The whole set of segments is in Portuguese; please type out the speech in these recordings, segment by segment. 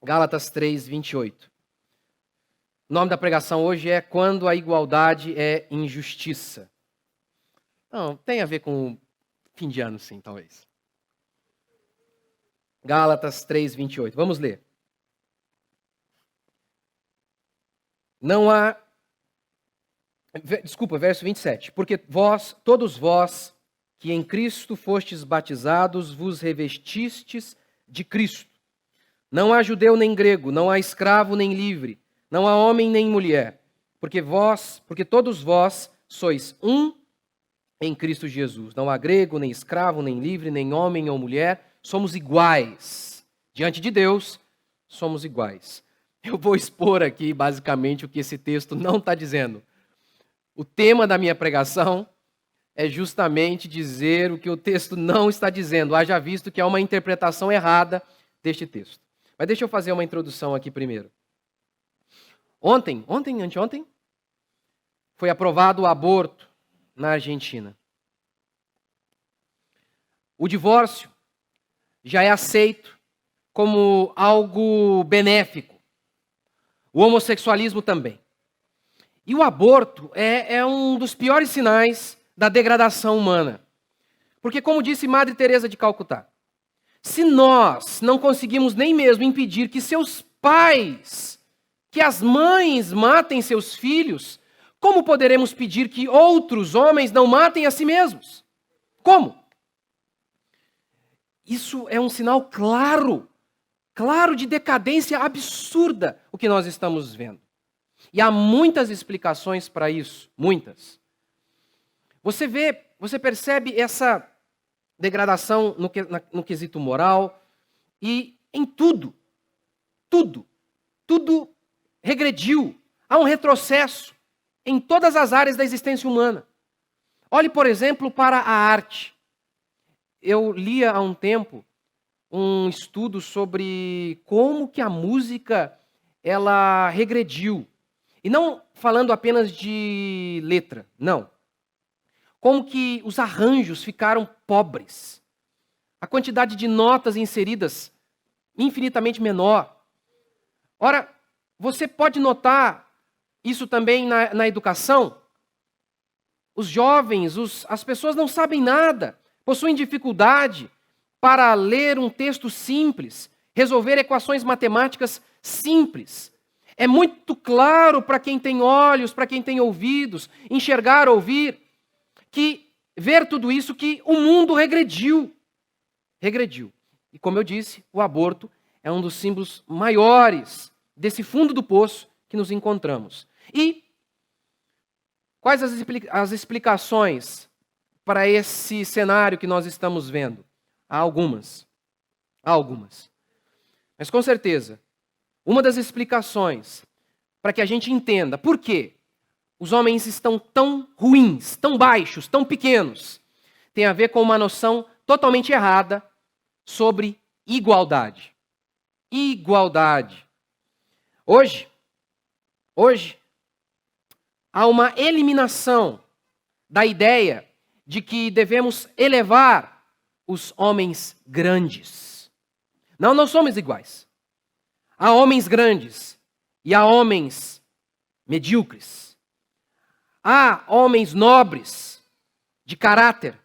Gálatas 3, 28. O nome da pregação hoje é Quando a Igualdade é Injustiça. Não, tem a ver com fim de ano, sim, talvez. Gálatas 3, 28. Vamos ler. Não há... Desculpa, verso 27. Porque todos vós, que em Cristo fostes batizados, vos revestistes de Cristo. Não há judeu nem grego, não há escravo nem livre, não há homem nem mulher, porque todos vós sois um em Cristo Jesus. Não há grego, nem escravo, nem livre, nem homem ou mulher, somos iguais. Diante de Deus, somos iguais. Eu vou expor aqui basicamente o que esse texto não está dizendo. O tema da minha pregação é justamente dizer o que o texto não está dizendo, haja visto que há uma interpretação errada deste texto. Mas deixa eu fazer uma introdução aqui primeiro. Anteontem, foi aprovado o aborto na Argentina. O divórcio já é aceito como algo benéfico. O homossexualismo também. E o aborto é um dos piores sinais da degradação humana. Porque, como disse Madre Teresa de Calcutá, se nós não conseguimos nem mesmo impedir que seus pais, que as mães matem seus filhos, como poderemos pedir que outros homens não matem a si mesmos? Como? Isso é um sinal claro de decadência absurda, o que nós estamos vendo. E há muitas explicações para isso, muitas. Você percebe essa degradação no quesito moral e em tudo regrediu. Há um retrocesso em todas as áreas da existência humana. Olhe, por exemplo, para a arte. Eu lia há um tempo um estudo sobre como que a música ela regrediu. E não falando apenas de letra, não. Como que os arranjos ficaram pobres. A quantidade de notas inseridas infinitamente menor. Ora, você pode notar isso também na educação. Os jovens, as pessoas não sabem nada, possuem dificuldade para ler um texto simples, resolver equações matemáticas simples. É muito claro para quem tem olhos, para quem tem ouvidos, enxergar, ouvir, que ver tudo isso, que o mundo regrediu. Regrediu. E como eu disse, o aborto é um dos símbolos maiores desse fundo do poço que nos encontramos. E quais as explicações para esse cenário que nós estamos vendo? Há algumas. Mas com certeza, uma das explicações para que a gente entenda por quê os homens estão tão ruins, tão baixos, tão pequenos, tem a ver com uma noção totalmente errada sobre igualdade. Igualdade. Hoje, há uma eliminação da ideia de que devemos elevar os homens grandes. Não somos iguais. Há homens grandes e há homens medíocres. Há homens nobres, de caráter,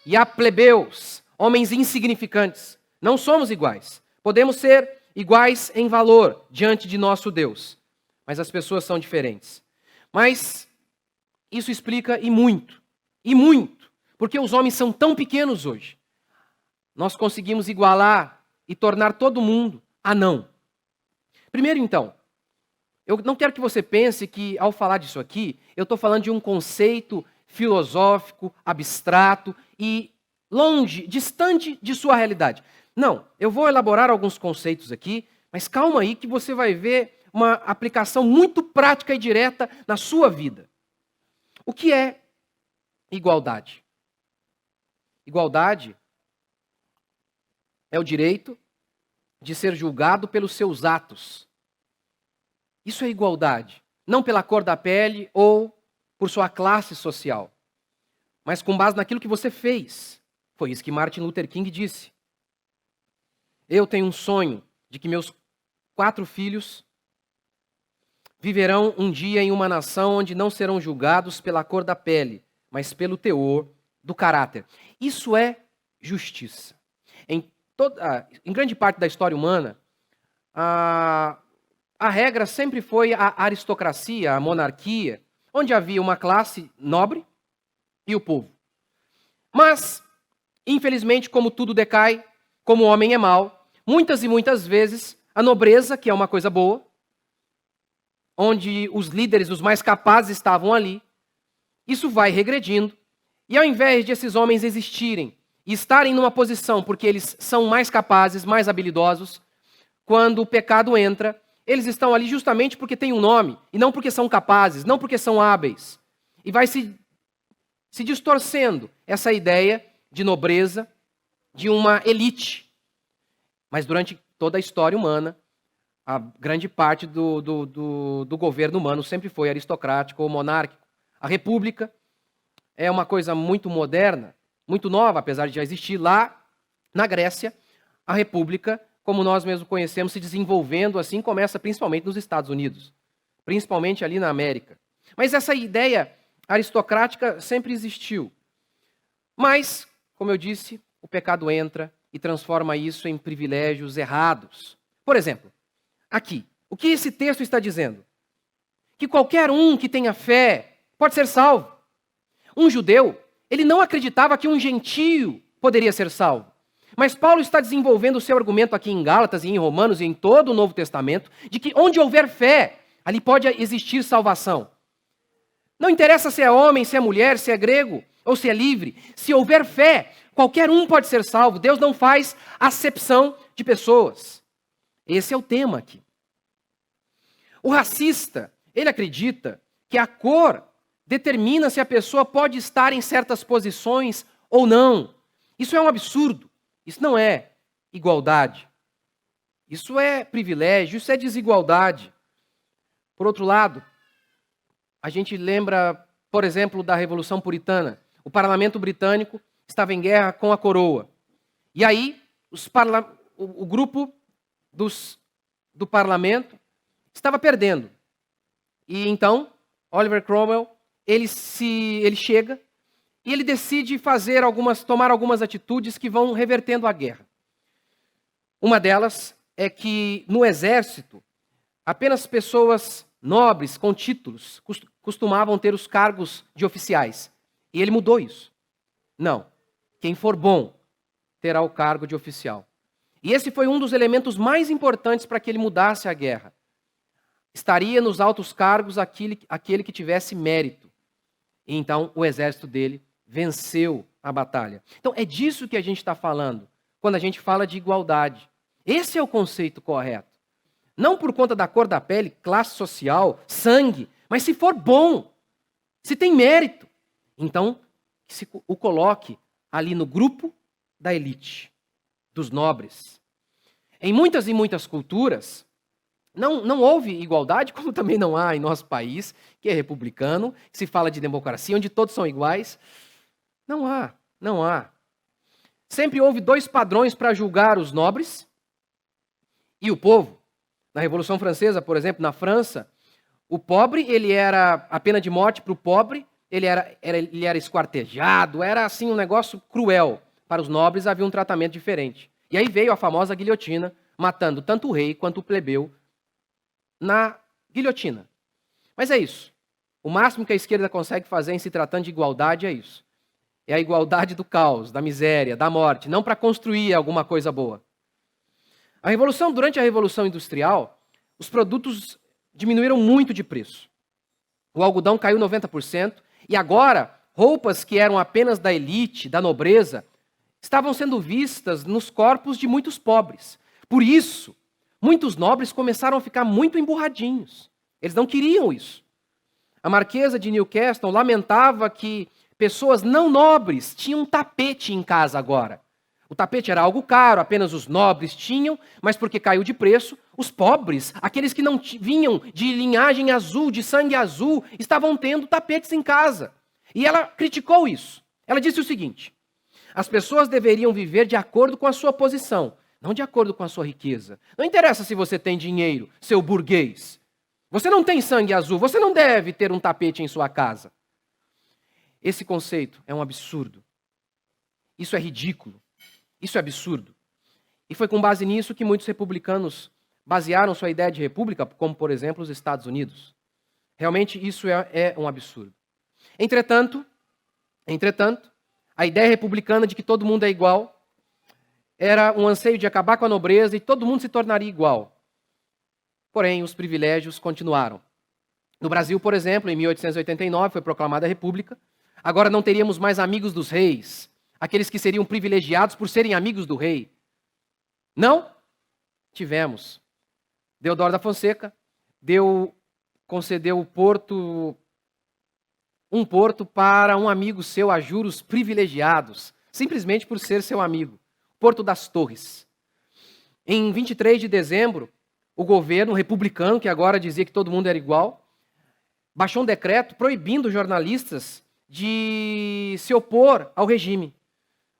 e há plebeus, homens insignificantes. Não somos iguais. Podemos ser iguais em valor diante de nosso Deus, mas as pessoas são diferentes. Mas isso explica e muito, porque os homens são tão pequenos hoje. Nós conseguimos igualar e tornar todo mundo anão. Primeiro, então, eu não quero que você pense que, ao falar disso aqui, eu estou falando de um conceito filosófico, abstrato e longe, distante de sua realidade. Não, eu vou elaborar alguns conceitos aqui, mas calma aí que você vai ver uma aplicação muito prática e direta na sua vida. O que é igualdade? Igualdade é o direito de ser julgado pelos seus atos. Isso é igualdade. Não pela cor da pele ou por sua classe social, mas com base naquilo que você fez. Foi isso que Martin Luther King disse. Eu tenho um sonho de que meus 4 filhos viverão um dia em uma nação onde não serão julgados pela cor da pele, mas pelo teor do caráter. Isso é justiça. Em grande parte da história humana, a regra sempre foi a aristocracia, a monarquia, onde havia uma classe nobre e o povo. Mas, infelizmente, como tudo decai, como o homem é mau, muitas e muitas vezes a nobreza, que é uma coisa boa, onde os líderes, os mais capazes estavam ali, isso vai regredindo, e ao invés de esses homens existirem e estarem numa posição porque eles são mais capazes, mais habilidosos, quando o pecado entra, eles estão ali justamente porque têm um nome, e não porque são capazes, não porque são hábeis. E vai se distorcendo essa ideia de nobreza, de uma elite. Mas durante toda a história humana, a grande parte do governo humano sempre foi aristocrático ou monárquico. A república é uma coisa muito moderna, muito nova, apesar de já existir lá na Grécia. A república, como nós mesmos conhecemos, se desenvolvendo assim, começa principalmente nos Estados Unidos, principalmente ali na América. Mas essa ideia aristocrática sempre existiu. Mas, como eu disse, o pecado entra e transforma isso em privilégios errados. Por exemplo, aqui, o que esse texto está dizendo? Que qualquer um que tenha fé pode ser salvo. Um judeu, ele não acreditava que um gentio poderia ser salvo. Mas Paulo está desenvolvendo o seu argumento aqui em Gálatas e em Romanos e em todo o Novo Testamento, de que onde houver fé, ali pode existir salvação. Não interessa se é homem, se é mulher, se é grego ou se é livre. Se houver fé, qualquer um pode ser salvo. Deus não faz acepção de pessoas. Esse é o tema aqui. O racista, ele acredita que a cor determina se a pessoa pode estar em certas posições ou não. Isso é um absurdo. Isso não é igualdade. Isso é privilégio, isso é desigualdade. Por outro lado, a gente lembra, por exemplo, da Revolução Puritana. O parlamento britânico estava em guerra com a coroa. E aí, o grupo do parlamento estava perdendo. E então, Oliver Cromwell, ele chega e ele decide tomar algumas atitudes que vão revertendo a guerra. Uma delas é que no exército, apenas pessoas nobres com títulos costumavam ter os cargos de oficiais. E ele mudou isso. Não. Quem for bom terá o cargo de oficial. E esse foi um dos elementos mais importantes para que ele mudasse a guerra. Estaria nos altos cargos aquele que tivesse mérito. E então o exército dele venceu a batalha. Então é disso que a gente está falando quando a gente fala de igualdade. Esse é o conceito correto. Não por conta da cor da pele, classe social, sangue, mas se for bom, se tem mérito, então que se o coloque ali no grupo da elite, dos nobres. Em muitas e muitas culturas, não houve igualdade, como também não há em nosso país, que é republicano, que se fala de democracia, onde todos são iguais. Não há. Sempre houve 2 padrões para julgar os nobres e o povo. Na Revolução Francesa, por exemplo, na França, o pobre, a pena de morte para o pobre, ele era esquartejado, era assim um negócio cruel. Para os nobres havia um tratamento diferente. E aí veio a famosa guilhotina, matando tanto o rei quanto o plebeu na guilhotina. Mas é isso. O máximo que a esquerda consegue fazer em se tratando de igualdade é isso. É a igualdade do caos, da miséria, da morte, não para construir alguma coisa boa. Durante a Revolução Industrial, os produtos diminuíram muito de preço. O algodão caiu 90%, e agora, roupas que eram apenas da elite, da nobreza, estavam sendo vistas nos corpos de muitos pobres. Por isso, muitos nobres começaram a ficar muito emburradinhos. Eles não queriam isso. A marquesa de Newcastle lamentava que pessoas não nobres tinham um tapete em casa agora. O tapete era algo caro, apenas os nobres tinham, mas porque caiu de preço, os pobres, aqueles que não vinham de linhagem azul, de sangue azul, estavam tendo tapetes em casa. E ela criticou isso. Ela disse o seguinte: as pessoas deveriam viver de acordo com a sua posição. não de acordo com a sua riqueza. Não interessa se você tem dinheiro, seu burguês. Você não tem sangue azul, você não deve ter um tapete em sua casa. Esse conceito é um absurdo. Isso é ridículo. Isso é absurdo. E foi com base nisso que muitos republicanos basearam sua ideia de república, como, por exemplo, os Estados Unidos. Realmente, isso é um absurdo. Entretanto, a ideia republicana de que todo mundo é igual era um anseio de acabar com a nobreza e todo mundo se tornaria igual. Porém, os privilégios continuaram. No Brasil, por exemplo, em 1889 foi proclamada a República. Agora não teríamos mais amigos dos reis, aqueles que seriam privilegiados por serem amigos do rei. Não? Tivemos. Deodoro da Fonseca concedeu um porto para um amigo seu a juros privilegiados, simplesmente por ser seu amigo. Porto das Torres. Em 23 de dezembro, o governo republicano, que agora dizia que todo mundo era igual, baixou um decreto proibindo jornalistas de se opor ao regime.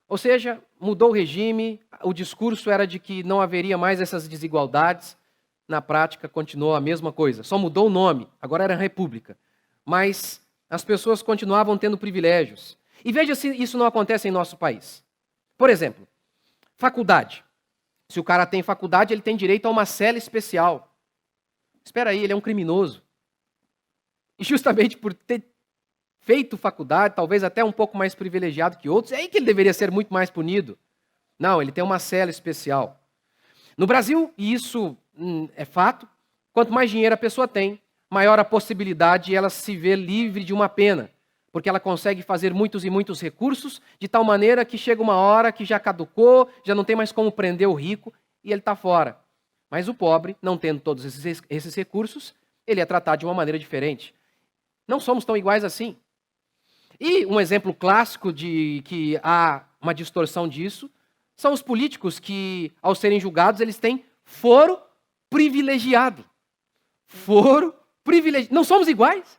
Ou seja, mudou o regime, o discurso era de que não haveria mais essas desigualdades. Na prática, continuou a mesma coisa. Só mudou o nome, agora era República. Mas as pessoas continuavam tendo privilégios. E veja se isso não acontece em nosso país. Por exemplo, faculdade. Se o cara tem faculdade, ele tem direito a uma cela especial. Espera aí, ele é um criminoso. E justamente por ter feito faculdade, talvez até um pouco mais privilegiado que outros, é aí que ele deveria ser muito mais punido. Não, ele tem uma cela especial. No Brasil, e isso é fato, quanto mais dinheiro a pessoa tem, maior a possibilidade de ela se ver livre de uma pena, porque ela consegue fazer muitos e muitos recursos, de tal maneira que chega uma hora que já caducou, já não tem mais como prender o rico, e ele está fora. Mas o pobre, não tendo todos esses recursos, ele é tratado de uma maneira diferente. Não somos tão iguais assim. E um exemplo clássico de que há uma distorção disso são os políticos que, ao serem julgados, eles têm foro privilegiado. Foro privilegiado. Não somos iguais?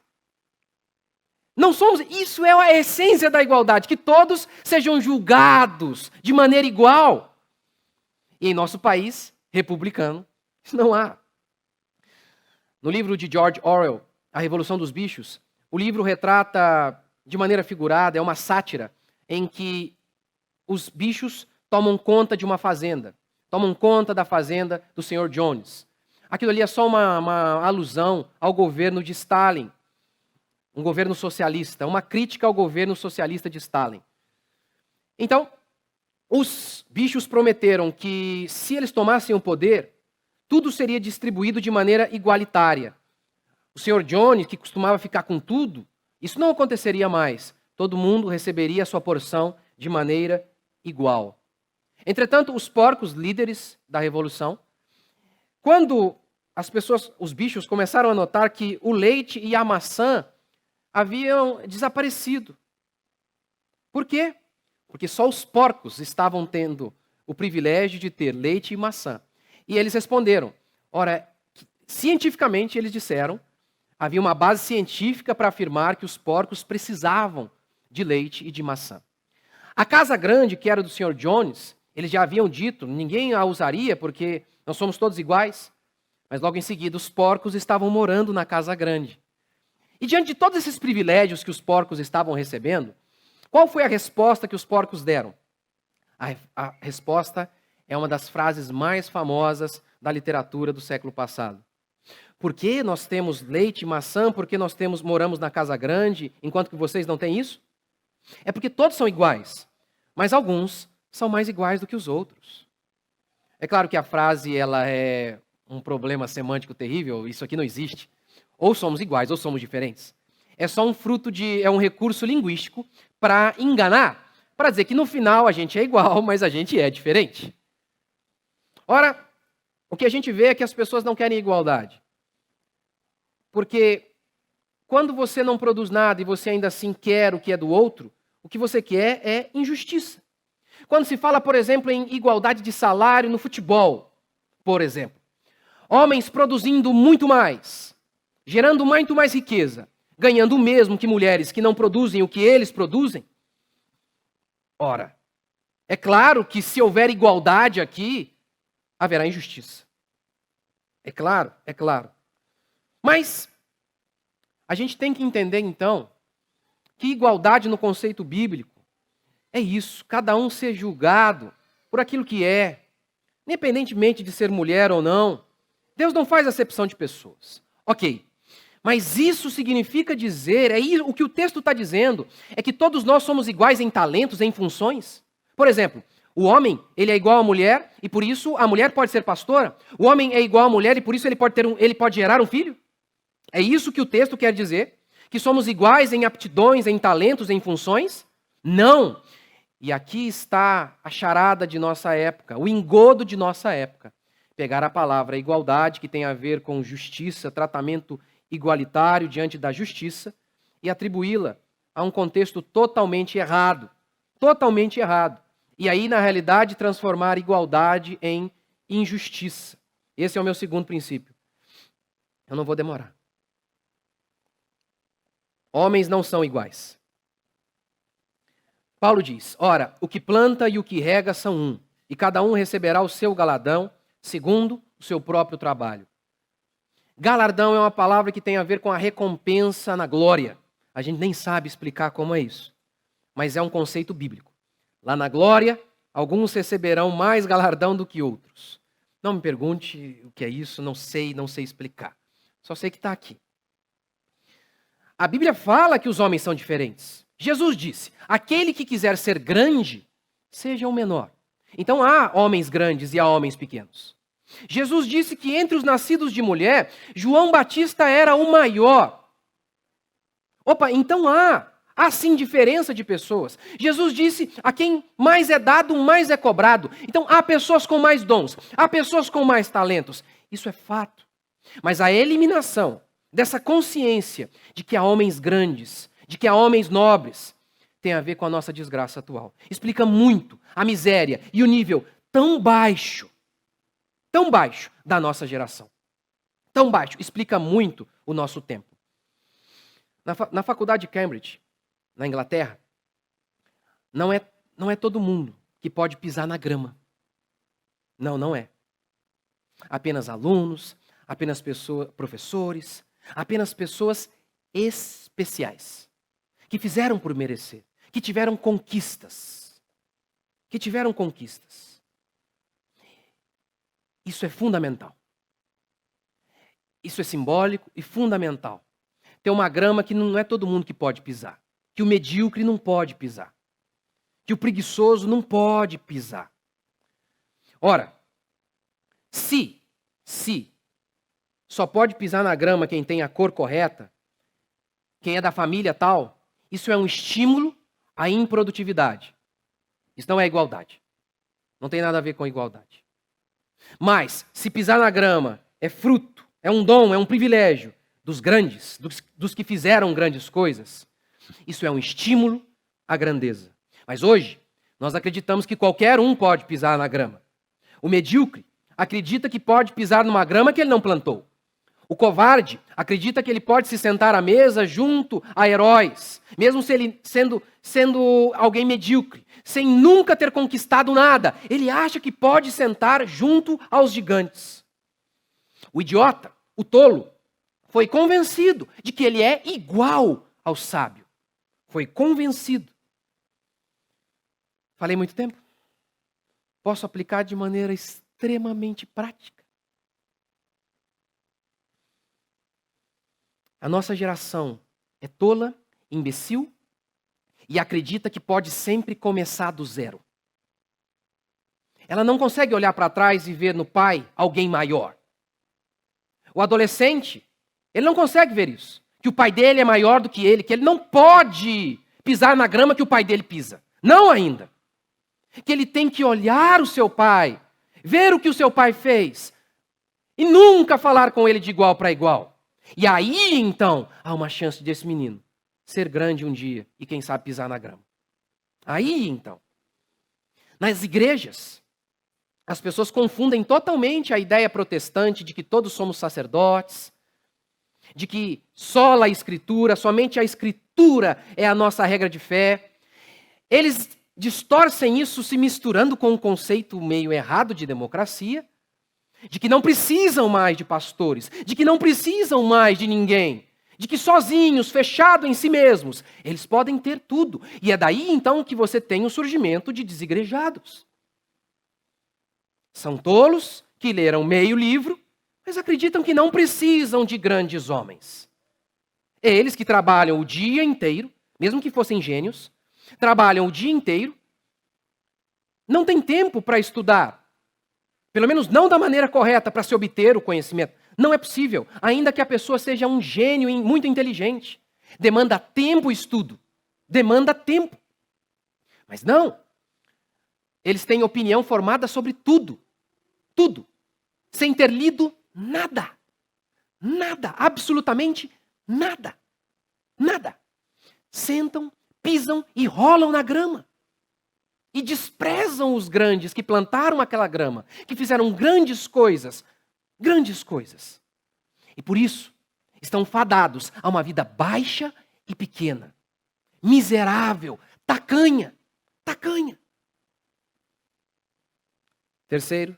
Não somos. Isso é a essência da igualdade, que todos sejam julgados de maneira igual. E em nosso país, republicano, isso não há. No livro de George Orwell, A Revolução dos Bichos, o livro retrata de maneira figurada, é uma sátira, em que os bichos tomam conta de uma fazenda, tomam conta da fazenda do Sr. Jones. Aquilo ali é só uma alusão ao governo de Stalin, um governo socialista, uma crítica ao governo socialista de Stalin. Então, os bichos prometeram que, se eles tomassem o poder, tudo seria distribuído de maneira igualitária. O Sr. Jones, que costumava ficar com tudo, isso não aconteceria mais. Todo mundo receberia a sua porção de maneira igual. Entretanto, os porcos, líderes da revolução, quando os bichos começaram a notar que o leite e a maçã haviam desaparecido. Por quê? Porque só os porcos estavam tendo o privilégio de ter leite e maçã. E eles responderam. Ora, cientificamente eles disseram, havia uma base científica para afirmar que os porcos precisavam de leite e de maçã. A casa grande, que era do Sr. Jones, eles já haviam dito, ninguém a usaria porque nós somos todos iguais. Mas logo em seguida, os porcos estavam morando na casa grande. E diante de todos esses privilégios que os porcos estavam recebendo, qual foi a resposta que os porcos deram? A resposta é uma das frases mais famosas da literatura do século passado. Por que nós temos leite e maçã? Por que nós moramos na casa grande, enquanto que vocês não têm isso? É porque todos são iguais, mas alguns são mais iguais do que os outros. É claro que a frase ela é um problema semântico terrível, isso aqui não existe. Ou somos iguais ou somos diferentes. É só um recurso linguístico para enganar, para dizer que no final a gente é igual, mas a gente é diferente. Ora, o que a gente vê é que as pessoas não querem igualdade. Porque quando você não produz nada e você ainda assim quer o que é do outro, o que você quer é injustiça. Quando se fala, por exemplo, em igualdade de salário no futebol, por exemplo. Homens produzindo muito mais, gerando muito mais riqueza, ganhando o mesmo que mulheres que não produzem o que eles produzem. Ora, é claro que se houver igualdade aqui, haverá injustiça. É claro, é claro. Mas a gente tem que entender, então, que igualdade no conceito bíblico é isso, cada um ser julgado por aquilo que é, independentemente de ser mulher ou não. Deus não faz acepção de pessoas. Ok, mas isso significa dizer, o que o texto está dizendo, é que todos nós somos iguais em talentos, em funções. Por exemplo, o homem, ele é igual à mulher, e por isso a mulher pode ser pastora. O homem é igual à mulher, e por isso ele pode gerar um filho. É isso que o texto quer dizer? Que somos iguais em aptidões, em talentos, em funções? Não! E aqui está a charada de nossa época, o engodo de nossa época. Pegar a palavra igualdade, que tem a ver com justiça, tratamento igualitário diante da justiça, e atribuí-la a um contexto totalmente errado. Totalmente errado. E aí, na realidade, transformar igualdade em injustiça. Esse é o meu segundo princípio. Eu não vou demorar. Homens não são iguais. Paulo diz, ora, o que planta e o que rega são um, e cada um receberá o seu galardão, segundo o seu próprio trabalho. Galardão é uma palavra que tem a ver com a recompensa na glória. A gente nem sabe explicar como é isso, mas é um conceito bíblico. Lá na glória, alguns receberão mais galardão do que outros. Não me pergunte o que é isso, não sei explicar. Só sei que está aqui. A Bíblia fala que os homens são diferentes. Jesus disse, aquele que quiser ser grande, seja o menor. Então há homens grandes e há homens pequenos. Jesus disse que entre os nascidos de mulher, João Batista era o maior. Opa, então há sim diferença de pessoas. Jesus disse, a quem mais é dado, mais é cobrado. Então há pessoas com mais dons, há pessoas com mais talentos. Isso é fato. Mas a eliminação dessa consciência de que há homens grandes, de que há homens nobres, tem a ver com a nossa desgraça atual. Explica muito a miséria e o nível tão baixo da nossa geração. Tão baixo, explica muito o nosso tempo. Na faculdade de Cambridge, na Inglaterra, não é todo mundo que pode pisar na grama. Não é. Apenas alunos, apenas professores, apenas pessoas especiais, que fizeram por merecer, que tiveram conquistas. Isso é fundamental. Isso é simbólico e fundamental. Tem uma grama que não é todo mundo que pode pisar, que o medíocre não pode pisar, que o preguiçoso não pode pisar. Ora, se só pode pisar na grama quem tem a cor correta, quem é da família tal, isso é um estímulo à improdutividade. Isso não é igualdade. Não tem nada a ver com igualdade. Mas, se pisar na grama é fruto, é um dom, é um privilégio dos grandes, dos que fizeram grandes coisas, isso é um estímulo à grandeza. Mas hoje, nós acreditamos que qualquer um pode pisar na grama. O medíocre acredita que pode pisar numa grama que ele não plantou. O covarde acredita que ele pode se sentar à mesa junto a heróis, mesmo se ele sendo alguém medíocre, sem nunca ter conquistado nada. Ele acha que pode sentar junto aos gigantes. O idiota, o tolo, foi convencido de que ele é igual ao sábio. Foi convencido. Falei muito tempo? Posso aplicar de maneira extremamente prática. A nossa geração é tola, imbecil e acredita que pode sempre começar do zero. Ela não consegue olhar para trás e ver no pai alguém maior. O adolescente, ele não consegue ver isso. Que o pai dele é maior do que ele não pode pisar na grama que o pai dele pisa. Não ainda. Que ele tem que olhar o seu pai, ver o que o seu pai fez e nunca falar com ele de igual para igual. E aí, então, há uma chance desse menino ser grande um dia e, quem sabe, pisar na grama. Aí, então. Nas igrejas, as pessoas confundem totalmente a ideia protestante de que todos somos sacerdotes, de que só a Escritura, somente a Escritura é a nossa regra de fé. Eles distorcem isso se misturando com um conceito meio errado de democracia, de que não precisam mais de pastores, de que não precisam mais de ninguém, de que sozinhos, fechados em si mesmos, eles podem ter tudo. E é daí então que você tem o surgimento de desigrejados. São tolos que leram meio livro, mas acreditam que não precisam de grandes homens. Eles que trabalham o dia inteiro, mesmo que fossem gênios, trabalham o dia inteiro, não têm tempo para estudar. Pelo menos não da maneira correta para se obter o conhecimento. Não é possível, ainda que a pessoa seja um gênio muito inteligente. Demanda tempo o estudo. Demanda tempo. Mas não. Eles têm opinião formada sobre tudo. Tudo. Sem ter lido nada. Nada. Absolutamente nada. Nada. Sentam, pisam e rolam na grama. E desprezam os grandes que plantaram aquela grama, que fizeram grandes coisas. Grandes coisas. E por isso, estão fadados a uma vida baixa e pequena. Miserável, tacanha, tacanha. Terceiro,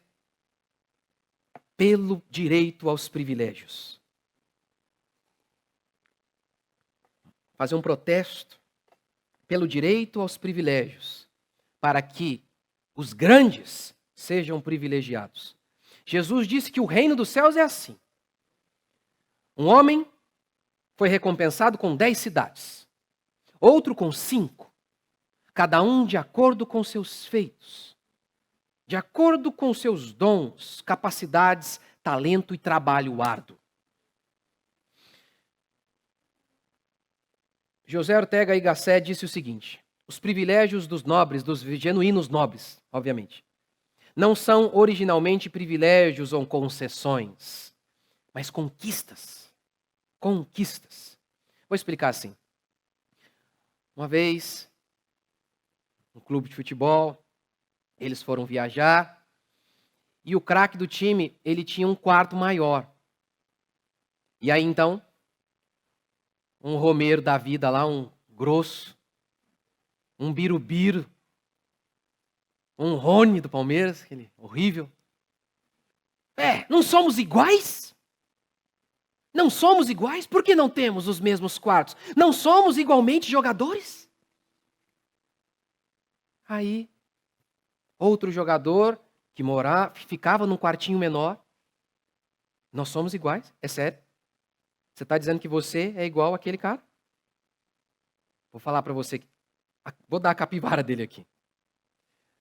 pelo direito aos privilégios. Fazer um protesto pelo direito aos privilégios, para que os grandes sejam privilegiados. Jesus disse que o reino dos céus é assim. Um homem foi recompensado com 10 cidades, outro com 5, cada um de acordo com seus feitos, de acordo com seus dons, capacidades, talento e trabalho árduo. José Ortega y Gasset disse o seguinte: os privilégios dos nobres, dos genuínos nobres, obviamente, não são originalmente privilégios ou concessões, mas conquistas. Conquistas. Vou explicar assim. Uma vez, um clube de futebol, eles foram viajar e o craque do time, ele tinha um quarto maior. E aí então, um Romero da vida lá, um grosso, um Birubiru, um Rony do Palmeiras, aquele horrível. Não somos iguais? Não somos iguais? Por que não temos os mesmos quartos? Não somos igualmente jogadores? Aí, outro jogador que ficava num quartinho menor. Nós somos iguais? É sério? Você está dizendo que você é igual àquele cara? Vou falar para você. Vou dar a capivara dele aqui.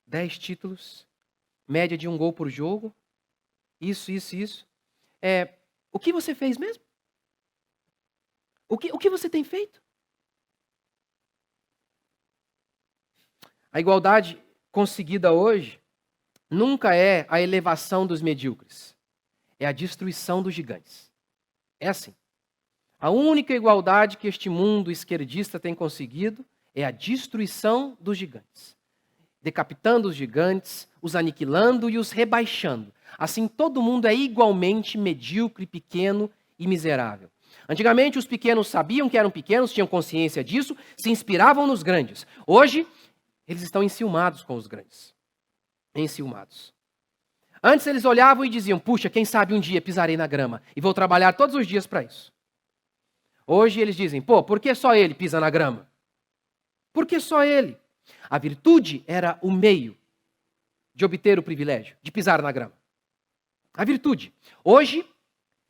10 títulos, média de 1 gol por jogo, isso. O que você fez mesmo? O que você tem feito? A igualdade conseguida hoje nunca é a elevação dos medíocres, é a destruição dos gigantes. É assim. A única igualdade que este mundo esquerdista tem conseguido é a destruição dos gigantes. Decapitando os gigantes, os aniquilando e os rebaixando. Assim, todo mundo é igualmente medíocre, pequeno e miserável. Antigamente, os pequenos sabiam que eram pequenos, tinham consciência disso, se inspiravam nos grandes. Hoje, eles estão enciumados com os grandes. Enciumados. Antes, eles olhavam e diziam: puxa, quem sabe um dia pisarei na grama e vou trabalhar todos os dias para isso. Hoje, eles dizem: pô, por que só ele pisa na grama? Por que só ele? A virtude era o meio de obter o privilégio, de pisar na grama. A virtude. Hoje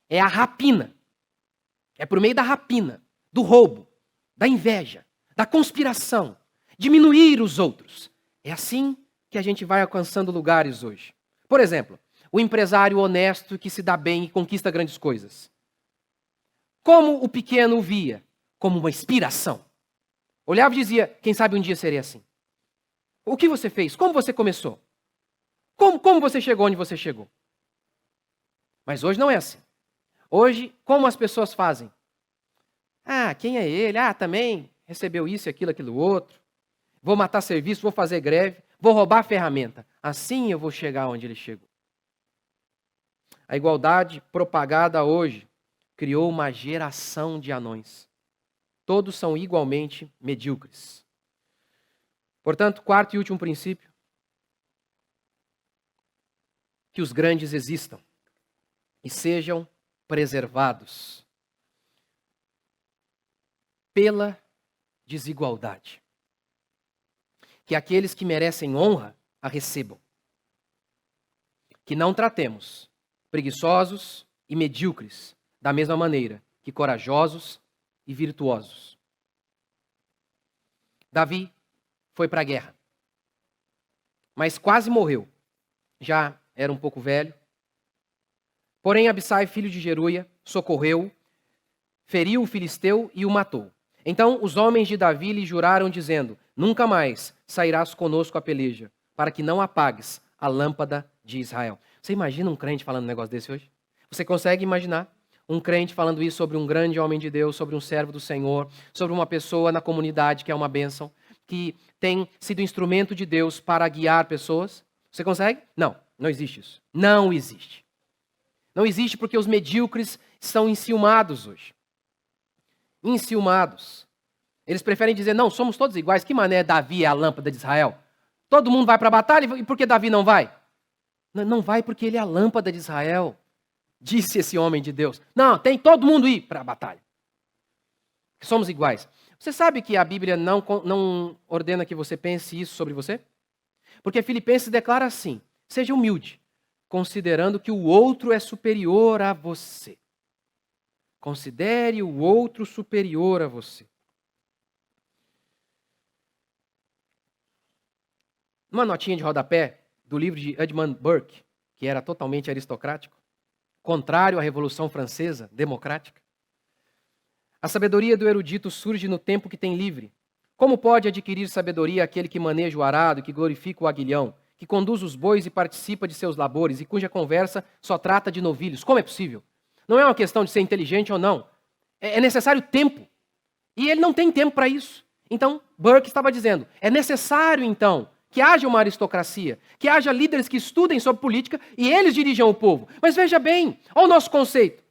é a rapina. É por meio da rapina, do roubo, da inveja, da conspiração, diminuir os outros. É assim que a gente vai alcançando lugares hoje. Por exemplo, o empresário honesto que se dá bem e conquista grandes coisas. Como o pequeno o via? Como uma inspiração. Olhava e dizia: quem sabe um dia serei assim. O que você fez? Como você começou? Como você chegou onde você chegou? Mas hoje não é assim. Hoje, como as pessoas fazem? Quem é ele? Também recebeu isso, aquilo outro. Vou matar serviço, vou fazer greve, vou roubar a ferramenta. Assim eu vou chegar onde ele chegou. A igualdade propagada hoje criou uma geração de anões. Todos são igualmente medíocres. Portanto, quarto e último princípio: que os grandes existam. e sejam preservados pela desigualdade. Que aqueles que merecem honra a recebam. Que não tratemos preguiçosos e medíocres da mesma maneira que corajosos e virtuosos. Davi foi para a guerra, mas quase morreu. Já era um pouco velho. Porém, Abissai, filho de Zeruia, socorreu, feriu o filisteu e o matou. Então os homens de Davi lhe juraram, dizendo: nunca mais sairás conosco à peleja, para que não apagues a lâmpada de Israel. Você imagina um crente falando um negócio desse hoje? Você consegue imaginar um crente falando isso sobre um grande homem de Deus, sobre um servo do Senhor, sobre uma pessoa na comunidade que é uma bênção, que tem sido instrumento de Deus para guiar pessoas? Você consegue? Não, não existe isso. Não existe. Não existe porque os medíocres estão enciumados hoje. Enciumados. Eles preferem dizer: não, somos todos iguais. Que mané Davi é a lâmpada de Israel? Todo mundo vai para a batalha e por que Davi não vai? Não vai porque ele é a lâmpada de Israel, disse esse homem de Deus. Não, tem todo mundo ir para a batalha. Somos iguais. Você sabe que a Bíblia não ordena que você pense isso sobre você? Porque Filipenses declara assim: seja humilde, considerando que o outro é superior a você. Considere o outro superior a você. Uma notinha de rodapé do livro de Edmund Burke, que era totalmente aristocrático, contrário à Revolução Francesa, democrática. A sabedoria do erudito surge no tempo que tem livre. Como pode adquirir sabedoria aquele que maneja o arado, que glorifica o aguilhão, que conduz os bois e participa de seus labores, e cuja conversa só trata de novilhos? Como é possível? Não é uma questão de ser inteligente ou não. É necessário tempo. E ele não tem tempo para isso. Então, Burke estava dizendo, é necessário, então, que haja uma aristocracia, que haja líderes que estudem sobre política e eles dirijam o povo. Mas veja bem, olha o nosso conceito.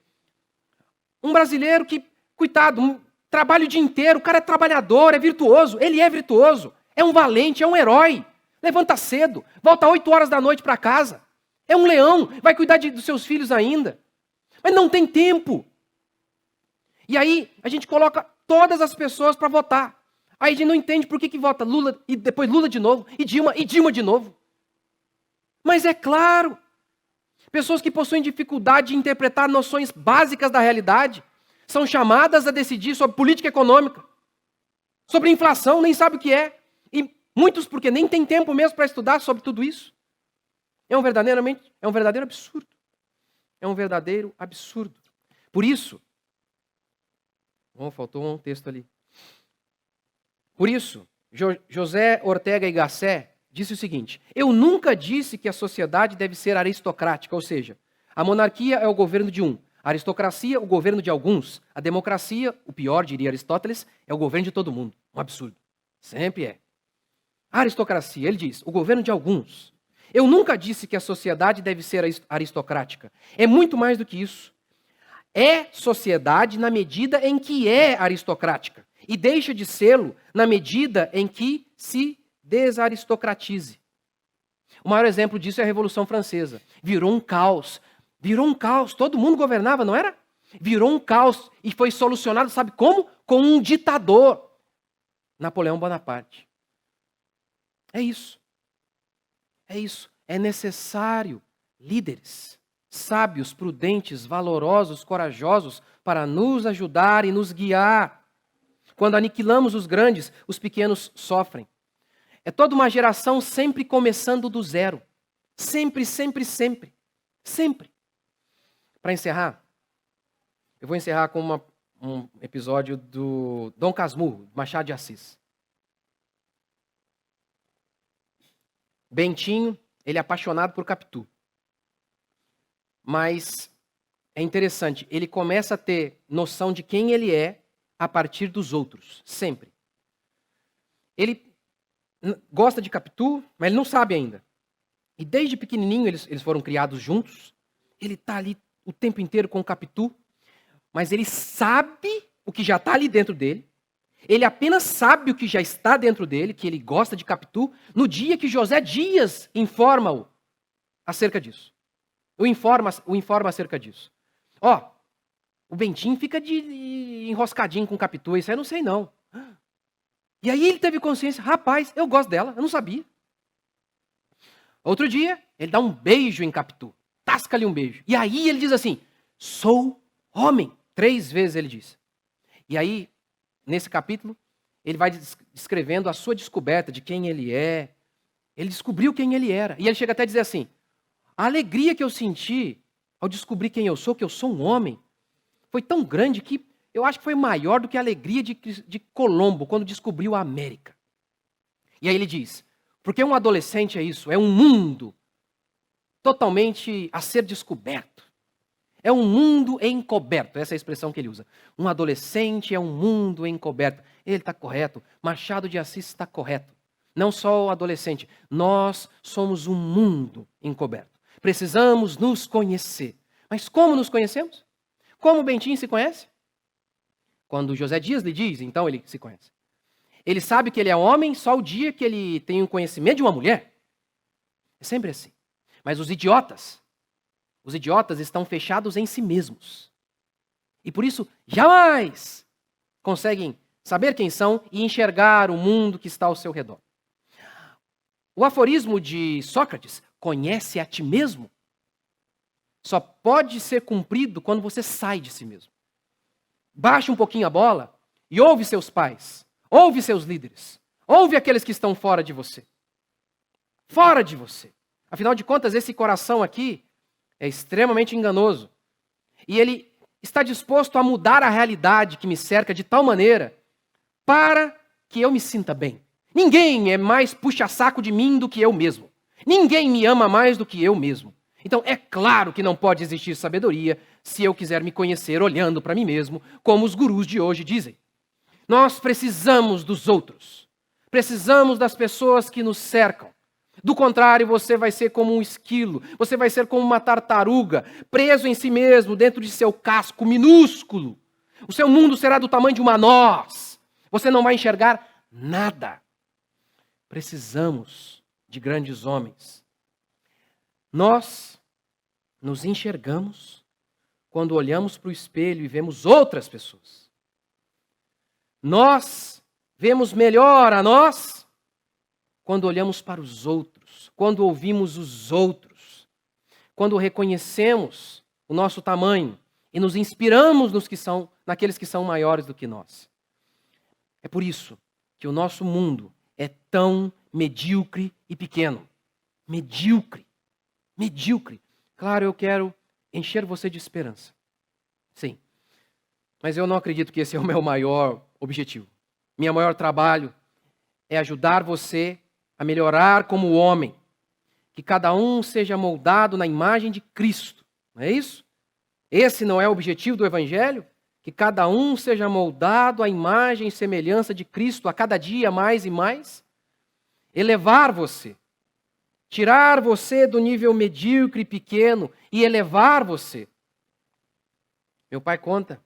Um brasileiro que, coitado, trabalha o dia inteiro, o cara é trabalhador, é virtuoso, ele é virtuoso, é um valente, é um herói. Levanta cedo, volta 8 horas da noite para casa. É um leão, vai cuidar dos seus filhos ainda. Mas não tem tempo. E aí a gente coloca todas as pessoas para votar. Aí a gente não entende por que vota Lula e depois Lula de novo, e Dilma de novo. Mas é claro, pessoas que possuem dificuldade de interpretar noções básicas da realidade são chamadas a decidir sobre política econômica, sobre inflação, nem sabe o que é. E muitos porque nem tem tempo mesmo para estudar sobre tudo isso. É um verdadeiro absurdo. É um verdadeiro absurdo. Por isso, faltou um texto ali. Por isso, José Ortega y Gasset disse o seguinte: eu nunca disse que a sociedade deve ser aristocrática, ou seja, a monarquia é o governo de um, a aristocracia o governo de alguns, a democracia, o pior, diria Aristóteles, é o governo de todo mundo. Um absurdo. Sempre é. A aristocracia, ele diz, o governo de alguns. Eu nunca disse que a sociedade deve ser aristocrática. É muito mais do que isso. É sociedade na medida em que é aristocrática. E deixa de sê-lo na medida em que se desaristocratize. O maior exemplo disso é a Revolução Francesa. Virou um caos. Todo mundo governava, não era? Virou um caos e foi solucionado, sabe como? Com um ditador. Napoleão Bonaparte. É isso. É isso. É necessário líderes sábios, prudentes, valorosos, corajosos para nos ajudar e nos guiar. Quando aniquilamos os grandes, os pequenos sofrem. É toda uma geração sempre começando do zero. Sempre. Para encerrar, eu vou encerrar com um episódio do Dom Casmurro, Machado de Assis. Bentinho, ele é apaixonado por Capitu. Mas é interessante, ele começa a ter noção de quem ele é a partir dos outros, sempre. Ele gosta de Capitu, mas ele não sabe ainda. E desde pequenininho eles foram criados juntos. Ele está ali o tempo inteiro com o Capitu, mas ele sabe o que já está ali dentro dele. Ele apenas sabe o que já está dentro dele, que ele gosta de Capitu, no dia que José Dias informa-o acerca disso. o informa acerca disso. Ó, o Bentinho fica de enroscadinho com Capitu, isso aí eu não sei não. E aí ele teve consciência, rapaz, eu gosto dela, eu não sabia. Outro dia, ele dá um beijo em Capitu, tasca-lhe um beijo. E aí ele diz assim, sou homem. 3 vezes ele diz. E aí, nesse capítulo, ele vai descrevendo a sua descoberta de quem ele é. Ele descobriu quem ele era. E ele chega até a dizer assim, a alegria que eu senti ao descobrir quem eu sou, que eu sou um homem, foi tão grande que eu acho que foi maior do que a alegria de Colombo quando descobriu a América. E aí ele diz, porque um adolescente é isso, é um mundo totalmente a ser descoberto. É um mundo encoberto, essa é a expressão que ele usa. Um adolescente é um mundo encoberto. Ele está correto, Machado de Assis está correto. Não só o adolescente, nós somos um mundo encoberto. Precisamos nos conhecer. Mas como nos conhecemos? Como o Bentinho se conhece? Quando José Dias lhe diz, então ele se conhece. Ele sabe que ele é homem só o dia que ele tem o conhecimento de uma mulher. É sempre assim. Mas os idiotas estão fechados em si mesmos. E por isso, jamais conseguem saber quem são e enxergar o mundo que está ao seu redor. O aforismo de Sócrates, conhece a ti mesmo, só pode ser cumprido quando você sai de si mesmo. Baixa um pouquinho a bola e ouve seus pais, ouve seus líderes, ouve aqueles que estão fora de você. Fora de você. Afinal de contas, esse coração aqui é extremamente enganoso. E ele está disposto a mudar a realidade que me cerca de tal maneira para que eu me sinta bem. Ninguém é mais puxa-saco de mim do que eu mesmo. Ninguém me ama mais do que eu mesmo. Então, é claro que não pode existir sabedoria se eu quiser me conhecer olhando para mim mesmo, como os gurus de hoje dizem. Nós precisamos dos outros. Precisamos das pessoas que nos cercam. Do contrário, você vai ser como um esquilo, você vai ser como uma tartaruga, preso em si mesmo, dentro de seu casco minúsculo. O seu mundo será do tamanho de uma noz. Você não vai enxergar nada. Precisamos de grandes homens. Nós nos enxergamos quando olhamos para o espelho e vemos outras pessoas. Nós vemos melhor a nós quando olhamos para os outros, quando ouvimos os outros, quando reconhecemos o nosso tamanho e nos inspiramos naqueles que são maiores do que nós. É por isso que o nosso mundo é tão medíocre e pequeno. Medíocre. Medíocre. Claro, eu quero encher você de esperança. Sim. Mas eu não acredito que esse é o meu maior objetivo. Meu maior trabalho é ajudar você a melhorar como homem. Que cada um seja moldado na imagem de Cristo. Não é isso? Esse não é o objetivo do Evangelho? Que cada um seja moldado à imagem e semelhança de Cristo a cada dia mais e mais? Elevar você. Tirar você do nível medíocre e pequeno e elevar você. Meu pai conta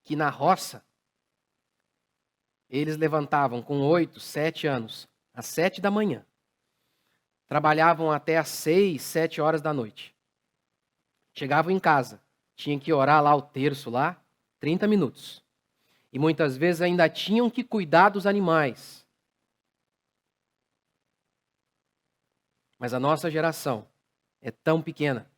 que na roça, eles levantavam com 8, 7 anos, às 7 da manhã. Trabalhavam até às 6, 7 horas da noite. Chegavam em casa, tinham que orar lá o terço, 30 minutos. E muitas vezes ainda tinham que cuidar dos animais. Mas a nossa geração é tão pequena.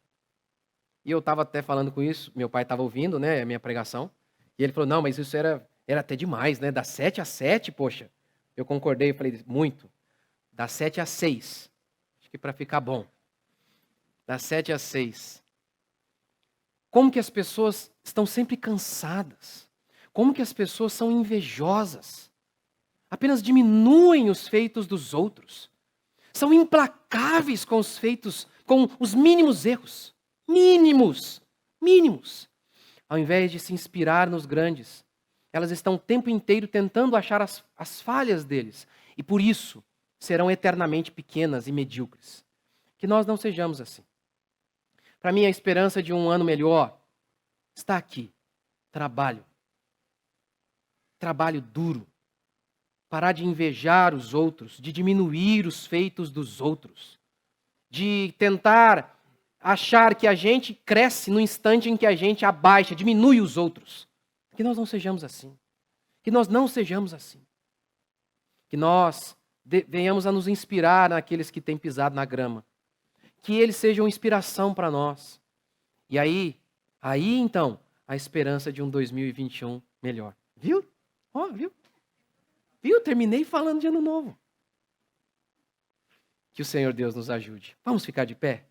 E eu estava até falando com isso, meu pai estava ouvindo, a minha pregação, e ele falou, não, mas isso era até demais, Das 7 às 7, poxa. Eu concordei, eu falei, muito. Das 7 às 6. Acho que para ficar bom. Das 7 às 6. Como que as pessoas estão sempre cansadas? Como que as pessoas são invejosas? Apenas diminuem os feitos dos outros. São implacáveis com os feitos, com os mínimos erros. Mínimos. Ao invés de se inspirar nos grandes, elas estão o tempo inteiro tentando achar as falhas deles. E por isso serão eternamente pequenas e medíocres. Que nós não sejamos assim. Para mim, a esperança de um ano melhor está aqui. Trabalho. Trabalho duro. Parar de invejar os outros, de diminuir os feitos dos outros, de tentar achar que a gente cresce no instante em que a gente abaixa, diminui os outros. Que nós não sejamos assim. Que nós não sejamos assim. Que nós venhamos a nos inspirar naqueles que têm pisado na grama. Que eles sejam inspiração para nós. E aí então, a esperança de um 2021 melhor. Viu? Viu? Viu? Terminei falando de ano novo. Que o Senhor Deus nos ajude. Vamos ficar de pé?